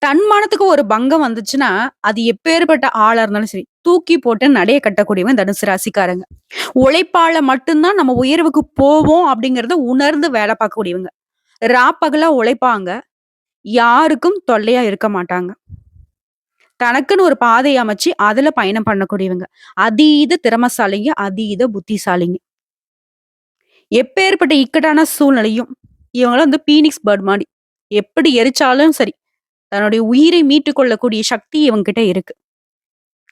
தன்மானத்துக்கு ஒரு பங்கம் வந்துச்சுன்னா, அது எப்பேர்ப்பட்ட ஆளா இருந்தாலும் சரி, தூக்கி போட்டு நடைய கட்டக்கூடியவங்க தனுசு ராசிக்காரங்க. உழைப்பால மட்டும் தான் நம்ம உயர்வுக்கு போவோம் அப்படிங்கிறத உணர்ந்து வேலை பார்க்கக்கூடியவங்க. ராப்பகலா உழைப்பாங்க. யாருக்கும் தொல்லையா இருக்க மாட்டாங்க. தனக்குன்னு ஒரு பாதை அமைச்சு, அதுல பயணம் பண்ணக்கூடியவங்க. அதீத திறமைசாலிங்க, அதீத புத்திசாலிங்க. எப்பேர்ப்பட்ட இக்கட்டான சூழ்நிலையும், இவங்கலாம் வந்து பீனிக்ஸ் பேர்ட் மாரி. எப்படி எரிச்சாலும் சரி, தன்னுடைய உயிரை மீட்டுக் கொள்ளக்கூடிய சக்தி இவங்ககிட்ட இருக்கு.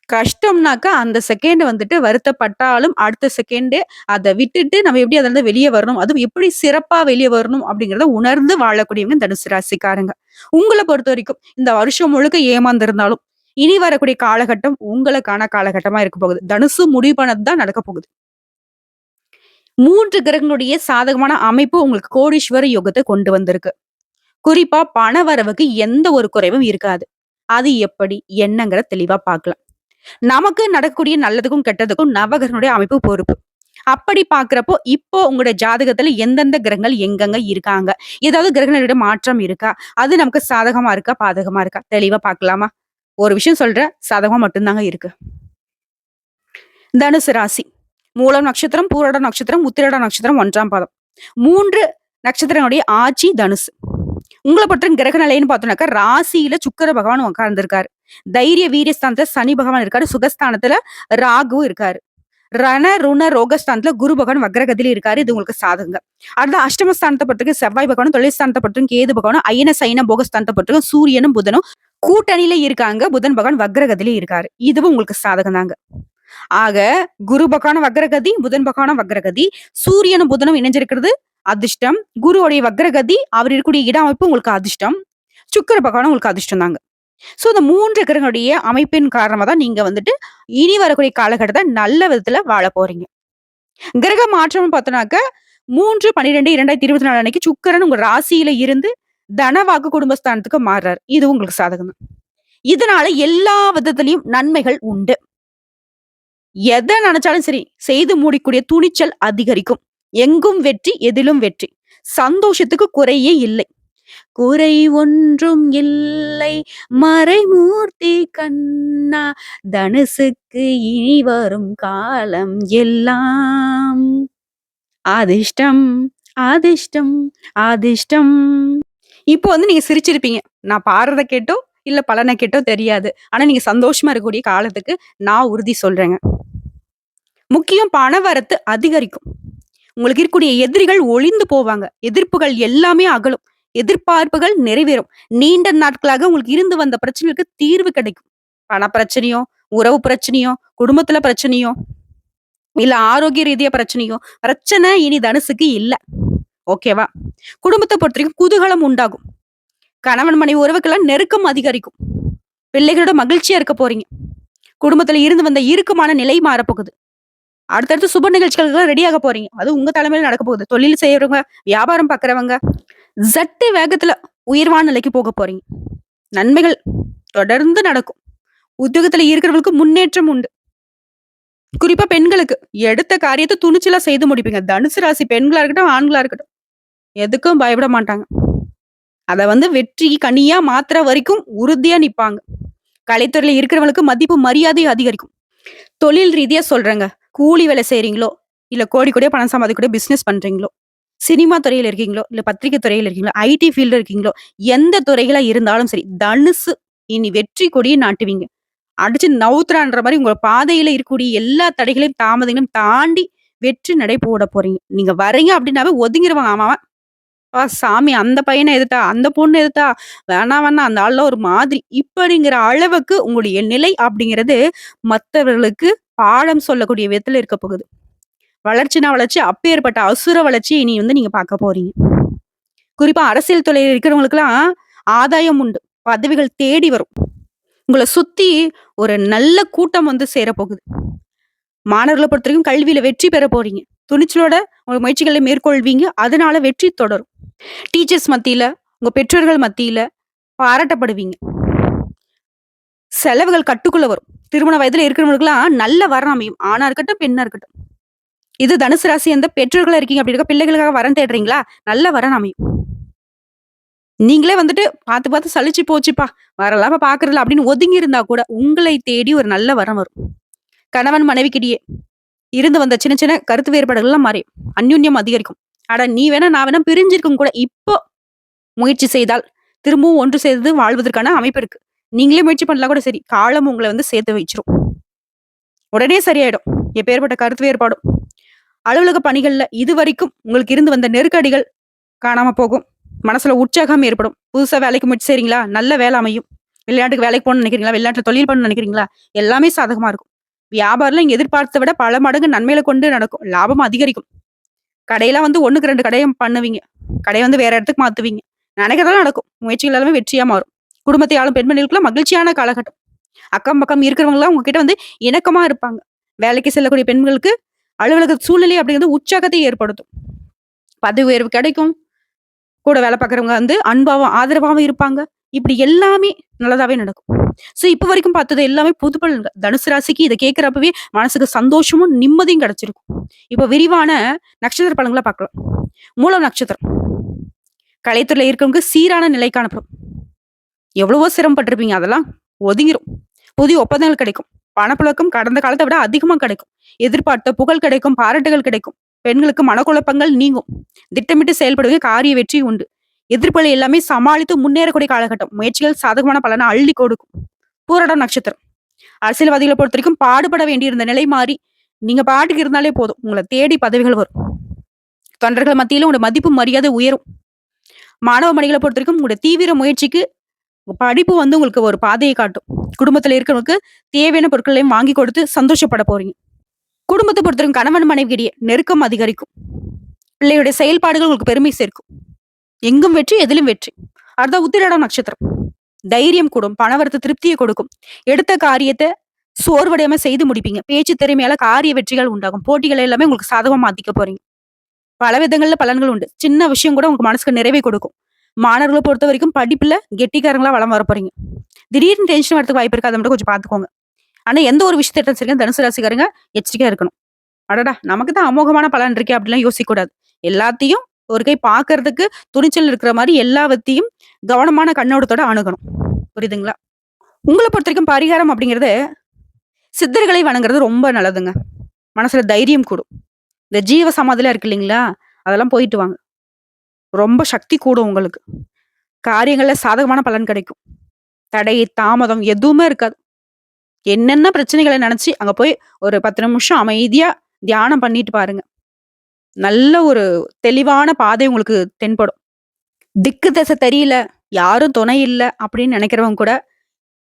கஷ்டம்னாக்கா அந்த செகண்ட் வந்துட்டு வருத்தப்பட்டாலும், அடுத்த செகண்டே அத விட்டுட்டு நம்ம எப்படி அதுலருந்து வெளிய வரணும், அதுவும் எப்படி சிறப்பா வெளிய வரணும் அப்படிங்கிறத உணர்ந்து வாழக்கூடியவங்க தனுசு ராசிக்காரங்க. உங்கள பொறுத்தவரைக்கும் இந்த வருஷம் முழுக்க ஏமாந்திருந்தாலும், இனி வரக்கூடிய காலகட்டம் உங்களுக்கான காலகட்டமா இருக்க போகுது. தனுசு முடிவு பண்ணது தான் நடக்க போகுது. 3 கிரகங்களுடைய சாதகமான அமைப்பு உங்களுக்கு கோடீஸ்வர யோகத்த கொண்டு வந்திருக்கு. குறிப்பா பண வரவுக்கு எந்த ஒரு குறைவும் இருக்காது. அது எப்படி? என்னங்கிறத தெளிவா பார்க்கலாம். நமக்கு நடக்கக்கூடிய நல்லதுக்கும், கெட்டதுக்கும் நவகிரகனுடைய அமைப்பு பொறுப்பு. அப்படி பார்க்கிறப்போ, இப்போ உங்களுடைய ஜாதகத்துல எந்தெந்த கிரகங்கள் எங்கெங்க இருக்காங்க? ஏதாவது கிரகங்களுடைய மாற்றம் இருக்கா? அது நமக்கு சாதகமா இருக்கா? பாதகமா இருக்கா? தெளிவா பார்க்கலாமா? ஒரு விஷயம் சொல்றேன். சாதகமா மட்டும் தாங்க இருக்கு. தனுசு ராசி. மூலம் நட்சத்திரம், பூரட நட்சத்திரம், உத்திரட நட்சத்திரம் 1ஆம் பாதம். 3 நட்சத்திரங்களுடைய ஆட்சி தனுசு. உங்கள பொறுத்தவரைக்கும் கிரக நிலைன்னு பார்த்தோம்னாக்கா, ராசியில சுக்கிர பகவான் உட்கார்ந்திருக்காரு. தைரிய வீரிய ஸ்தானத்துல சனி பகவான் இருக்காரு. சுகஸ்தானத்துல ராகுவும் இருக்காரு. ரண, ருண, ரோகஸ்தானத்துல குரு பகவான் வக்ரகதியில இருக்காரு. இது உங்களுக்கு சாதகங்க. அடுத்து அஷ்டமஸ்தானத்த பொறுத்தவரைக்கும் செவ்வாய் பகவானும், தொழில் ஸ்தானத்த பொறுத்தவரைக்கும் கேது பகவானும், அயன, சயன, போகஸ்தானத்த பொறுத்தவரைக்கும் சூரியனும், புதனும் கூட்டணியில இருக்காங்க. புதன் பகவான் வக்ரகதியில இருக்காரு. இதுவும் உங்களுக்கு சாதகம் தாங்க. ஆக குரு பகவான வக்ரகதி, புதன் பகவான வக்ரகதி, சூரியனும் புதனும் இணைஞ்சிருக்கிறது அதிர்ஷ்டம். குருவுடைய வக்ரகதி, அவர் இருக்கக்கூடிய இட அமைப்பு உங்களுக்கு அதிர்ஷ்டம். சுக்கிர பகவானும் உங்களுக்கு அதிர்ஷ்டம் தாங்க. சோ இந்த 3 கிரகங்களுடைய அமைப்பின் காரணமா தான் நீங்க வந்துட்டு இனி வரக்கூடிய காலகட்டத்த நல்ல விதத்துல வாழ போறீங்க. கிரக மாற்றம்னு பார்த்தோம்னாக்க 3/12/2024 அன்னைக்கு சுக்கிரன் உங்க ராசியில இருந்து தனவாக்கு குடும்பஸ்தானத்துக்கு மாறுறாரு. இது உங்களுக்கு சாதகம் தான். இதனால எல்லா விதத்திலயும் நன்மைகள் உண்டு. எத நெனச்சாலும் சரி, செய்து முடிக்கக்கூடிய துணிச்சல் அதிகரிக்கும். எங்கும் வெற்றி, எதிலும் வெற்றி. சந்தோஷத்துக்கு குறையே இல்லை. குறை ஒன்றும் இல்லை மறைமூர்த்தி கண்ணா, தனுசுக்கு இனி வரும் காலம் எல்லாம் அதிர்ஷ்டம், அதிர்ஷ்டம், அதிர்ஷ்டம். இப்போ வந்து நீங்க சிரிச்சிருப்பீங்க. நான் பாடுறத கேட்டோ, இல்ல பலன கேட்டோ தெரியாது. ஆனா நீங்க சந்தோஷமா இருக்கக்கூடிய காலத்துக்கு நான் உறுதி சொல்றேங்க. முக்கியம் பணவரத்து அதிகரிக்கும். உங்களுக்கு இருக்கக்கூடிய எதிரிகள் ஒழிந்து போவாங்க. எதிர்ப்புகள் எல்லாமே அகலும். எதிர்பார்ப்புகள் நிறைவேறும். நீண்ட நாட்களாக உங்களுக்கு இருந்து வந்த பிரச்சனைகளுக்கு தீர்வு கிடைக்கும். பண பிரச்சனையோ, உறவு பிரச்சனையோ, குடும்பத்துல பிரச்சனையோ, இல்ல ஆரோக்கிய ரீதியா பிரச்சனையோ, பிரச்சனை இனி தனுசுக்கு இல்ல. ஓகேவா? குடும்பத்த பொறுத்தவரைக்கும் குதூகலம் உண்டாகும். கணவன் மனைவி உறவுக்கெல்லாம் நெருக்கம் அதிகரிக்கும். பிள்ளைகளோட மகிழ்ச்சியா இருக்க போறீங்க. குடும்பத்துல இருந்து வந்த இறுக்கமான நிலை மாறப்போகுது. அடுத்தடுத்து சுப நிகழ்ச்சிகளுக்கெல்லாம் ரெடியாக போறீங்க. அது உங்க தலைமையில நடக்க போகுது. தொழில் செய்யறவங்க, வியாபாரம் பார்க்கிறவங்க, சட்டு வேகத்துல உயர்வான நிலைக்கு போக போறீங்க. நன்மைகள் தொடர்ந்து நடக்கும். உத்தியோகத்துல இருக்கிறவங்களுக்கு முன்னேற்றம் உண்டு. குறிப்பா பெண்களுக்கு எடுத்த காரியத்தை துணிச்சலா செய்து முடிப்பீங்க. தனுசு ராசி பெண்களா இருக்கட்டும், ஆண்களா இருக்கட்டும். எதுக்கும் பயப்பட மாட்டாங்க. அத வந்து வெற்றி கனியா மாத்துற வரைக்கும் உறுதியா நிப்பாங்க. கலைத்துறையில இருக்கிறவங்களுக்கு மதிப்பு மரியாதை அதிகரிக்கும். தொழில் ரீதியா சொல்றேங்க. கூலி வேலை செய்றீங்களோ, இல்ல கோடி கோடியா பணம் சம்பாதிக்கக்கூடிய பிசினஸ் பண்றீங்களோ, சினிமா துறையில இருக்கீங்களோ, இல்ல பத்திரிகை துறையில இருக்கீங்களோ, ஐடி ஃபீல்ட்ல இருக்கீங்களோ, எந்த துறைகளா இருந்தாலும் சரி, தனுசு இனி வெற்றி கொடிய நாட்டுவீங்க. அடிச்சு நவுத்துறான்ற மாரி உங்க பாதையில இருக்கக்கூடிய எல்லா தடைகளையும், தாமதங்களையும் தாண்டி வெற்றி நடை போட போறீங்க. நீங்க வர்றீங்க அப்படின்னாவே ஒதுங்கிருவாங்க. ஆமா, சாமி அந்த பையன எதுத்தா, அந்த பொண்ணு எதுத்தா, வேணாம் வேணாம் அந்த ஆள்லாம் ஒரு மாதிரி. இப்படிங்கிற அளவுக்கு உங்களுடைய நிலை அப்படிங்கிறது மத்தவர்களுக்கு பாடம் சொல்லக்கூடிய விதத்துல இருக்க போகுது. வளர்ச்சினா வளர்ச்சி, அப்பேற்பட்ட அசுர வளர்ச்சிய இனி வந்து நீங்க பார்க்க போறீங்க. குறிப்பா அரசியல் துறையில இருக்கிறவங்களுக்கெல்லாம் ஆதாயம் உண்டு. பதவிகள் தேடி வரும். உங்கள சுத்தி ஒரு நல்ல கூட்டம் வந்து சேரப்போகுது. மாணவர்கள பொறுத்தவரைக்கும் கல்வியில வெற்றி பெற போறீங்க. துணிச்சலோட உங்க முயற்சிகளை மேற்கொள்வீங்க. அதனால வெற்றி தொடரும். டீச்சர்ஸ் மத்தியில, உங்க பெற்றோர்கள் மத்தியில பாராட்டப்படுவீங்க. செலவுகள் கட்டுக்குள்ள வரும். திருமண வயதுல இருக்கிறவங்களுக்கெல்லாம் நல்ல வரன் அமையும். ஆணா இருக்கட்டும், பெண்ணா இருக்கட்டும். இது தனுசு ராசி அந்த பெற்றோர்களா இருக்கீங்க அப்படி இருக்க பிள்ளைகளுக்காக வரன் தேடுறீங்களா? நல்ல வரன் அமையும். நீங்களே வந்துட்டு பார்த்து பார்த்து சலிச்சு போச்சுப்பா, வரலாம் பார்க்கறதில்ல அப்படின்னு ஒதுங்கி இருந்தா கூட, உங்களை தேடி ஒரு நல்ல வரம் வரும். கணவன் மனைவிக்கிடையே இருந்து வந்த சின்ன சின்ன கருத்து வேறுபாடுகள்லாம் மாறி, அந்யோன்யம் அதிகரிக்கும். அட நீ வேணா, நான் வேணா பிரிஞ்சிருக்கும் கூட. இப்போ முயற்சி செய்தால், திரும்பவும் ஒன்று சேர்ந்து வாழ்வதற்கான அமைப்பு இருக்கு. நீங்களே முயற்சி பண்ணலாம் கூட சரி. காலம் உங்கள வந்து சேர்த்து வச்சுரும். உடனே சரியாயிடும். எப்பேர்ப்பட்ட கருத்து வேறுபாடும். அலுவலக பணிகள்ல இதுவரைக்கும் உங்களுக்கு இருந்து வந்த நெருக்கடிகள் காணாம போகும். மனசுல உற்சாகம் ஏற்படும். புதுசா வேலைக்கு முயற்சி செய்றீங்களா? நல்ல வேலை அமையும். வெளிநாட்டுக்கு வேலைக்கு போகணும்னு நினைக்கிறீங்களா? வெளிநாட்டுல தொழில் பண்ணணும்னு நினைக்கிறீங்களா? எல்லாமே சாதகமா இருக்கும். வியாபாரம்ல நீங்க எதிர்பார்த்தத விட பல மடங்கு நன்மைகள கொண்டு நடக்கும். லாபம் அதிகரிக்கும். கடையெல்லாம் வந்து 1க்கு 2 கடையும் பண்ணுவீங்க. கடைய வந்து வேற இடத்துக்கு மாத்துவீங்க. நினைக்கிறதெல்லாம் நடக்கும். முயற்சிகள் எல்லாமே வெற்றியா மாறும். குடும்பத்தை ஆளும் பெண்மணிகளுக்குலாம் மகிழ்ச்சியான காலகட்டம். அக்கம் பக்கம் இருக்கிறவங்கலாம் உங்ககிட்ட வந்து இணக்கமா இருப்பாங்க. வேலைக்கு செல்லக்கூடிய பெண்களுக்கு அலுவலக சூழ்நிலை அப்படிங்கிறது உற்சாகத்தை ஏற்படுத்தும். பதவி உயர்வு கிடைக்கும். கூட வேலை பார்க்குறவங்க வந்து அன்பாவும், ஆதரவாவும் இருப்பாங்க. இப்படி எல்லாமே நல்லதாவே நடக்கும். இப்ப வரைக்கும் பார்த்தது எல்லாமே புது பலன்கள். தனுசு ராசிக்கு இத கேட்கிறப்பவே மனசுக்கு சந்தோஷமும், நிம்மதியும் கிடைச்சிருக்கும். இப்ப விரிவான நட்சத்திர பலன்கள பார்க்கலாம். மூலம் நட்சத்திரம். கலைத்துறையில இருக்கவங்க சீரான நிலை காணப்படும். எவ்வளவோ சிரமப்பட்டுருப்பீங்க. அதெல்லாம் ஒதுங்கிரும். புதிய ஒப்பந்தங்கள் கிடைக்கும். பணப்புழக்கம் கடந்த காலத்த விட அதிகமா கிடைக்கும். எதிர்பார்த்த புகழ் கிடைக்கும், பாராட்டுகள் கிடைக்கும். பெண்களுக்கு மனக்குழப்பங்கள் நீங்கும். திட்டமிட்டு செயல்படுவதே காரிய வெற்றி உண்டு. எதிர்ப்புகளை எல்லாமே சமாளித்து முன்னேறக்கூடிய காலகட்டம். முயற்சிகள் சாதகமான பலனை அள்ளி கொடுக்கும். பூரடம் நட்சத்திரம். அரசியல்வாதிகளை பொறுத்தவரைக்கும் பாடுபட வேண்டியிருந்த நிலை மாறி, நீங்க பாட்டுக்கு இருந்தாலே போதும். உங்கள தேடி பதவிகள் வரும். தொண்டர்கள் மத்தியில உங்களோட மதிப்பு, மரியாதை உயரும். மாணவ மணிகளை பொறுத்தவரைக்கும் உங்களுடைய தீவிர முயற்சிக்கு படிப்பு வந்து உங்களுக்கு ஒரு பாதையை காட்டும். குடும்பத்துல இருக்கிறவங்களுக்கு தேவையான பொருட்களையும் வாங்கி கொடுத்து சந்தோஷப்பட போறீங்க. குடும்பத்தை பொறுத்தவரைக்கும் கணவன் மனைவிக்கிடையே நெருக்கம் அதிகரிக்கும். பிள்ளையுடைய செயல்பாடுகள் உங்களுக்கு பெருமை சேர்க்கும். எங்கும் வெற்றி, எதிலும் வெற்றி. அடுத்த உத்திராடம் நட்சத்திரம். தைரியம் கூடும். பணவரத்து திருப்தியை கொடுக்கும். எடுத்த காரியத்தை சோர்வடையாம செய்து முடிப்பீங்க. பேச்சு திறமையால காரிய வெற்றிகள் உண்டாகும். போட்டிகள் எல்லாமே உங்களுக்கு சாதகமா மாத்திக்க போறீங்க. பல விதங்கள்ல பலன்கள் உண்டு. சின்ன விஷயம் கூட உங்க மனசுக்கு நிறைவை கொடுக்கும். மாணவர்களை பொறுத்த வரைக்கும் படிப்புல கெட்டிக்காரங்களா வளம் வர போறீங்க. திடீர்னு டென்ஷன் வரதுக்கு வாய்ப்பு இருக்கு. அதை மட்டும் கொஞ்சம் பாத்துக்கோங்க. ஆனா எந்த ஒரு விஷயத்த சரி தனுசு ராசிக்காரங்க எச்சரிக்கையா இருக்கணும். அடடா நமக்கு தான் அமோகமான பலன் இருக்கே அப்படிலாம் யோசிக்க கூடாது. எல்லாத்தையும் ஒரு கை பாக்குறதுக்கு துணிச்சல் இருக்கிற மாதிரி எல்லாவத்தையும் கவனமான கண்ணோட்டத்தோட அணுகணும். புரியுதுங்களா? உங்கள பொறுத்தவரைக்கும் பரிகாரம் அப்படிங்கிறது, சித்தர்களை வணங்குறது ரொம்ப நல்லதுங்க. மனசுல தைரியம் கூடும். இந்த ஜீவ சமாதிலாம் இருக்கு இல்லைங்களா? அதெல்லாம் போயிட்டு வாங்க. ரொம்ப சக்தி கூடும் உங்களுக்கு. காரியங்கள்ல சாதகமான பலன் கிடைக்கும். தடை, தாமதம் எதுவுமே இருக்காது. என்னென்ன பிரச்சனைகள நெனச்சு அங்க போய் ஒரு 10 நிமிஷம் அமைதியா தியானம் பண்ணிட்டு பாருங்க. நல்ல ஒரு தெளிவான பாதை உங்களுக்கு தென்படும். திக்கு திசை தெரியல, யாரும் துணை இல்ல அப்படின்னு நெனைக்கிறவங்க கூட,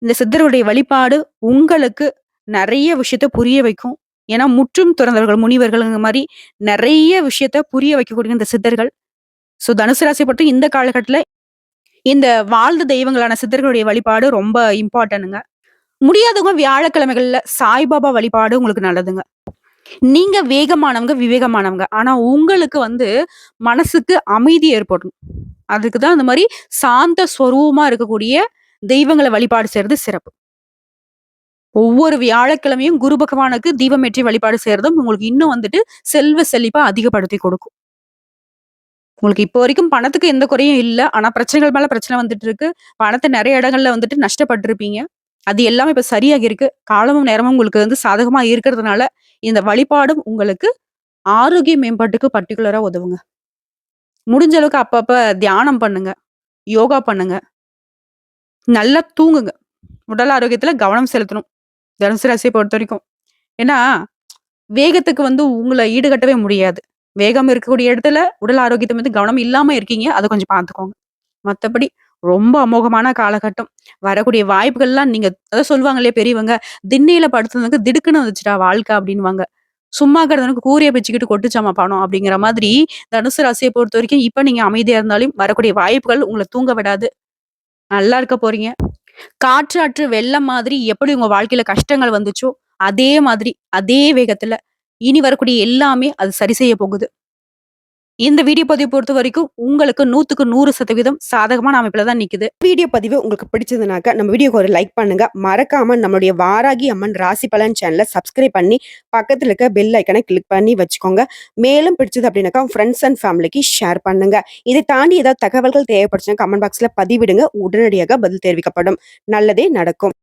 இந்த சித்தருடைய வழிபாடு உங்களுக்கு நெறைய விஷயத்த புரிய வைக்கும். ஏன்னா, முற்றும் துறந்தவர்கள், முனிவர்கள்ங்கிற மாரி நெறைய விஷயத்த புரிய வைக்கக்கூடிய இந்த சித்தர்கள். தனுசு ராசிய பொறுத்த இந்த காலகட்டத்துல இந்த வாழ்ந்த தெய்வங்களான சித்தர்களுடைய வழிபாடு ரொம்ப இம்பார்ட்டன்ட்ங்க. முடியாதவங்க வியாழக்கிழமைகள்ல சாய்பாபா வழிபாடு உங்களுக்கு நல்லதுங்க. நீங்க வேகமானவங்க, விவேகமானவங்க. ஆனா உங்களுக்கு வந்து மனசுக்கு அமைதி ஏற்படணும். அதுக்கு தான் அந்த மாரி சாந்த ஸ்வரூபமா இருக்கக்கூடிய தெய்வங்கள வழிபாடு செய்றது சிறப்பு. ஒவ்வொரு வியாழக்கிழமையும் குரு பகவானுக்கு தீபம் ஏற்றி வழிபாடு செய்றதும் உங்களுக்கு இன்னும் வந்துட்டு செல்வ செழிப்பா அதிகப்படுத்தி கொடுக்கும். உங்களுக்கு இப்போ வரைக்கும் பணத்துக்கு எந்த குறையும் இல்ல. ஆனா பிரச்சனைகள் மேல பிரச்சனை வந்துட்டு இருக்கு. பணத்த நெறைய இடங்கள்ல வந்துட்டு நஷ்டப்பட்டுருப்பீங்க. அது எல்லாமே இப்ப சரியாகி இருக்கு. காலமும் நேரமும் உங்களுக்கு வந்து சாதகமா இருக்கிறதுனால, இந்த வழிபாடும் உங்களுக்கு ஆரோக்கிய மேம்பாட்டுக்கு பர்ட்டிகுலரா உதவுங்க. முடிஞ்ச அளவுக்கு அப்பப்ப தியானம் பண்ணுங்க. யோகா பண்ணுங்க. நல்லா தூங்குங்க. உடல் ஆரோக்கியத்துல கவனம் செலுத்தணும். தனுசு ராசிய பொறுத்தவரைக்கும். ஏன்னா, வேகத்துக்கு வந்து உங்கள ஈடுகட்டவே முடியாது. வேகம் இருக்கக்கூடிய இடத்துல உடல் ஆரோக்கியத்த வந்து கவனம் இல்லாம இருக்கீங்க. அத கொஞ்சம் பார்த்துக்கோங்க. மத்தபடி ரொம்ப அமோகமான காலகட்டம். வரக்கூடிய வாய்ப்புகள்லாம் நீங்க அதான் சொல்லுவாங்க இல்லையா பெரியவங்க, "திண்ணையில படுத்தவனுக்கு திடுக்குன்னு வந்துச்சுடா வாழ்க்கை" அப்படின்னுவாங்க. "சும்மா கிடந்தவனுக்கு கூரைய பிச்சுக்கிட்டு கொட்டுச்சாமா பணம்" அப்படிங்கிற மாதிரி தனுசு ராசிய பொறுத்தவரைக்கும் இப்ப நீங்க அமைதியா இருந்தாலும் வரக்கூடிய வாய்ப்புகள் உங்கள தூங்க விடாது. நல்லா இருக்க போறீங்க. காற்றாற்று வெள்ளம் மாதிரி எப்படி உங்க வாழ்க்கையில கஷ்டங்கள் வந்துச்சோ, அதே மாதிரி, அதே வேகத்துல இனி வரக்கூடிய எல்லாமே அது சரி செய்ய போகுது. இந்த வீடியோ பதிவு பொறுத்த வரைக்கும் உங்களுக்கு 100க்கு 100% சாதகமான அமைப்புல தான் நிக்குது. வீடியோ பதிவு உங்களுக்கு பிடிச்சதுனாக்க நம்ம வீடியோக்கு ஒரு லைக் பண்ணுங்க. மறக்காம நம்மளுடைய வாராகி அம்மன் ராசி பலன் சேனலை சப்ஸ்கிரைப் பண்ணி பக்கத்துல இருக்க பெல் ஐக்கனை கிளிக் பண்ணி வச்சுக்கோங்க. மேலும் பிடிச்சது அப்படின்னாக்கா ஃப்ரெண்ட்ஸ் அண்ட் ஃபேமிலிக்கு ஷேர் பண்ணுங்க. இதை தாண்டி ஏதாவது தகவல்கள் தேவைப்படுச்சுன்னா கமெண்ட் பாக்ஸ்ல பதிவிடுங்க. உடனடியாக பதில் தெரிவிக்கப்படும். நல்லதே நடக்கும்.